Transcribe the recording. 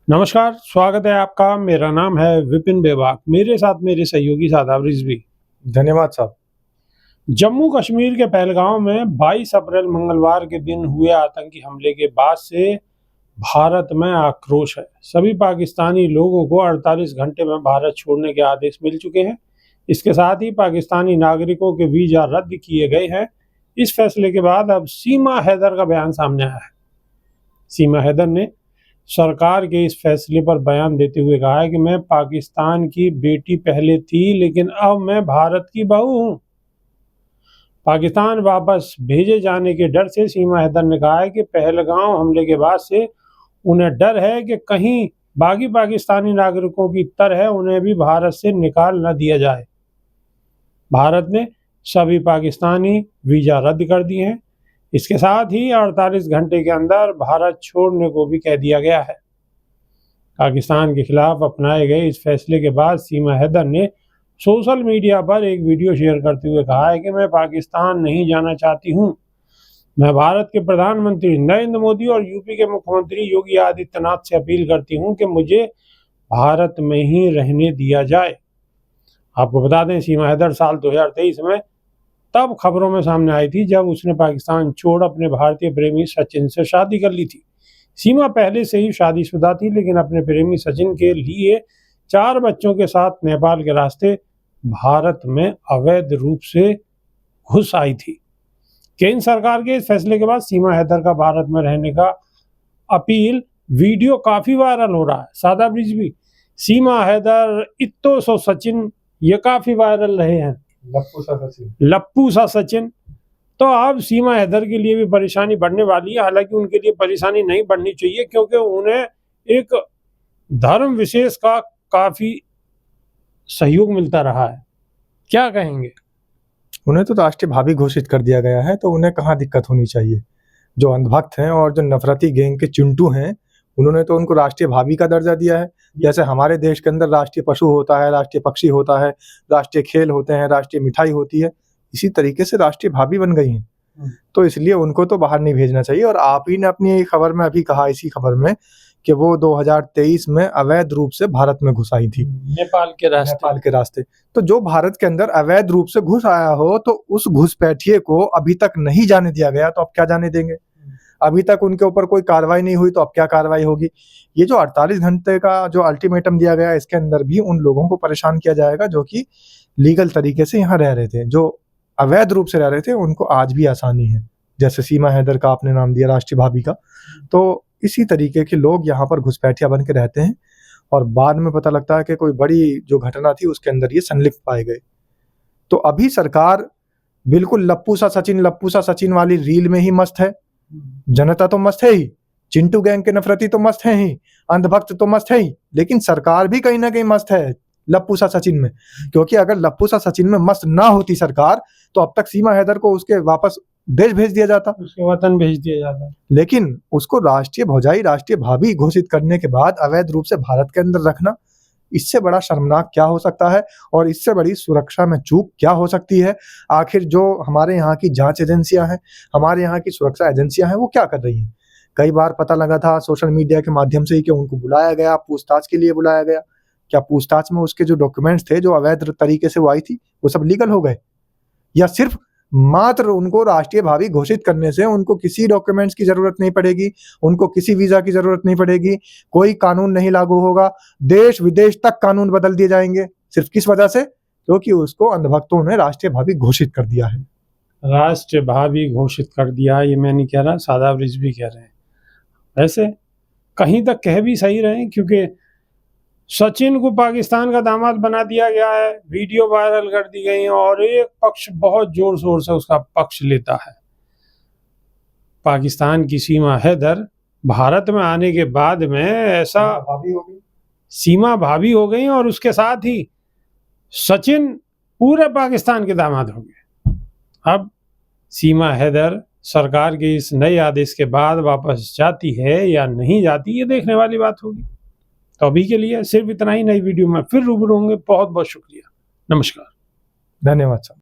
नमस्कार, स्वागत है आपका। मेरा नाम है विपिन बेबाक। मेरे साथ मेरे सहयोगी शादाब रिजवी। धन्यवाद साहब। जम्मू कश्मीर के पहलगांव में 22 अप्रैल मंगलवार के दिन हुए आतंकी हमले के बाद से भारत में आक्रोश है। सभी पाकिस्तानी लोगों को 48 घंटे में भारत छोड़ने के आदेश मिल चुके हैं। इसके साथ ही पाकिस्तानी नागरिकों के वीजा रद्द किए गए हैं। इस फैसले के बाद अब सीमा हैदर का बयान सामने आया है। सीमा हैदर ने सरकार के इस फैसले पर बयान देते हुए कहा है कि मैं पाकिस्तान की बेटी पहले थी, लेकिन अब मैं भारत की बहू हूं। पाकिस्तान वापस भेजे जाने के डर से सीमा हैदर ने कहा है कि पहलगांव हमले के बाद से उन्हें डर है कि कहीं बाकी पाकिस्तानी नागरिकों की तरह उन्हें भी भारत से निकाल न दिया जाए। भारत ने सभी पाकिस्तानी वीजा रद्द कर दिए हैं। इसके साथ ही 48 घंटे के अंदर भारत छोड़ने को भी कह दिया गया है। पाकिस्तान के खिलाफ अपनाए गए इस फैसले के बाद सीमा हैदर ने सोशल मीडिया पर एक वीडियो शेयर करते हुए कहा है कि मैं पाकिस्तान नहीं जाना चाहती हूं। मैं भारत के प्रधानमंत्री नरेंद्र मोदी और यूपी के मुख्यमंत्री योगी आदित्यनाथ से अपील करती हूं कि मुझे भारत में ही रहने दिया जाए। आपको बता दें, सीमा हैदर साल 2023 में तब खबरों में सामने आई थी जब उसने पाकिस्तान छोड़ अपने भारतीय प्रेमी सचिन से शादी कर ली थी। सीमा पहले से ही शादीशुदा थी, लेकिन अपने प्रेमी सचिन के लिए 4 बच्चों के साथ नेपाल के रास्ते भारत में अवैध रूप से घुस आई थी। केंद्र सरकार के इस फैसले के बाद सीमा हैदर का भारत में रहने का अपील वीडियो काफी वायरल हो रहा है। शादाब रिजवी, सीमा हैदर, इत्तो सो सचिन, ये काफी वायरल रहे हैं। लप्पू सा सचिन। तो अब सीमा हैदर के लिए भी परेशानी बढ़ने वाली है। हालांकि उनके लिए परेशानी नहीं बढ़नी चाहिए, क्योंकि उन्हें एक धर्म विशेष का काफी सहयोग मिलता रहा है। क्या कहेंगे? उन्हें तो राष्ट्रीय भावी घोषित कर दिया गया है, तो उन्हें कहाँ दिक्कत होनी चाहिए। जो अंधभक्त हैं और जो नफरती गैंग के चिंटू हैं, उन्होंने तो उनको राष्ट्रीय भावी का दर्जा दिया है। जैसे हमारे देश के अंदर राष्ट्रीय पशु होता है, राष्ट्रीय पक्षी होता है, राष्ट्रीय खेल होते हैं, राष्ट्रीय मिठाई होती है, इसी तरीके से राष्ट्रीय भावी बन गई हैं। तो इसलिए उनको तो बाहर नहीं भेजना चाहिए। और आप ही ने अपनी खबर में अभी कहा, इसी खबर में, कि वो 2023 में अवैध रूप से भारत में घुस आई थी, नेपाल के रास्ते। तो जो भारत के अंदर अवैध रूप से घुस आया हो, तो उस घुसपैठिए को अभी तक नहीं जाने दिया गया, तो अब क्या जाने देंगे। अभी तक उनके ऊपर कोई कार्रवाई नहीं हुई, तो अब क्या कार्रवाई होगी। ये जो 48 घंटे का जो अल्टीमेटम दिया गया, इसके अंदर भी उन लोगों को परेशान किया जाएगा जो कि लीगल तरीके से यहाँ रह रहे थे। जो अवैध रूप से रह रहे थे, उनको आज भी आसानी है। जैसे सीमा हैदर का आपने नाम दिया, राष्ट्रीय भाभी का, तो इसी तरीके के लोग यहाँ पर घुसपैठिया बन के रहते हैं और बाद में पता लगता है कि कोई बड़ी जो घटना थी उसके अंदर ये संलिप्त पाए गए। तो अभी सरकार बिल्कुल लप्पू सा सचिन वाली रील में ही मस्त है। जनता तो मस्त है ही, चिंटू गैंग के नफरती तो मस्त है ही, अंधभक्त तो मस्त है ही, लेकिन सरकार भी कहीं ना कहीं मस्त है लप्पू सा सचिन में। क्योंकि अगर लप्पू सा सचिन में मस्त ना होती सरकार, तो अब तक सीमा हैदर को उसके वापस देश भेज दिया जाता, उसके वतन भेज दिया जाता। लेकिन उसको राष्ट्रीय भौजाई, राष्ट्रीय भाभी घोषित करने के बाद अवैध रूप से भारत के अंदर रखना, इससे बड़ा शर्मनाक क्या हो सकता है और इससे बड़ी सुरक्षा में चूक क्या हो सकती है। आखिर जो हमारे यहाँ की जांच एजेंसियां हैं, हमारे यहाँ की सुरक्षा एजेंसियां हैं, वो क्या कर रही हैं। कई बार पता लगा था सोशल मीडिया के माध्यम से ही कि उनको बुलाया गया, पूछताछ के लिए बुलाया गया। क्या पूछताछ में उसके जो डॉक्यूमेंट्स थे, जो अवैध तरीके से वो आई थी, वो सब लीगल हो गए, या सिर्फ मात्र उनको राष्ट्रीय भावी घोषित करने से उनको किसी डॉक्यूमेंट्स की जरूरत नहीं पड़ेगी, उनको किसी वीजा की जरूरत नहीं पड़ेगी, कोई कानून नहीं लागू होगा, देश विदेश तक कानून बदल दिए जाएंगे। सिर्फ किस वजह से? क्योंकि उसको अंधभक्तों ने राष्ट्रीय भावी घोषित कर दिया है। राष्ट्रीय भावी घोषित कर दिया, ये मैं नहीं कह रहा, शादाब रिजवी कह रहे हैं। वैसे कहीं तक कह भी सही रहे, क्योंकि सचिन को पाकिस्तान का दामाद बना दिया गया है, वीडियो वायरल कर दी गई है और एक पक्ष बहुत जोर शोर से उसका पक्ष लेता है। पाकिस्तान की सीमा हैदर भारत में आने के बाद में ऐसा सीमा भाभी हो गई और उसके साथ ही सचिन पूरे पाकिस्तान के दामाद हो गए। अब सीमा हैदर सरकार के इस नए आदेश के बाद वापस जाती है या नहीं जाती, ये देखने वाली बात होगी। तो अभी के लिए सिर्फ इतना ही। नई वीडियो में फिर रूबरू होंगे। बहुत बहुत शुक्रिया। नमस्कार। धन्यवाद साहब।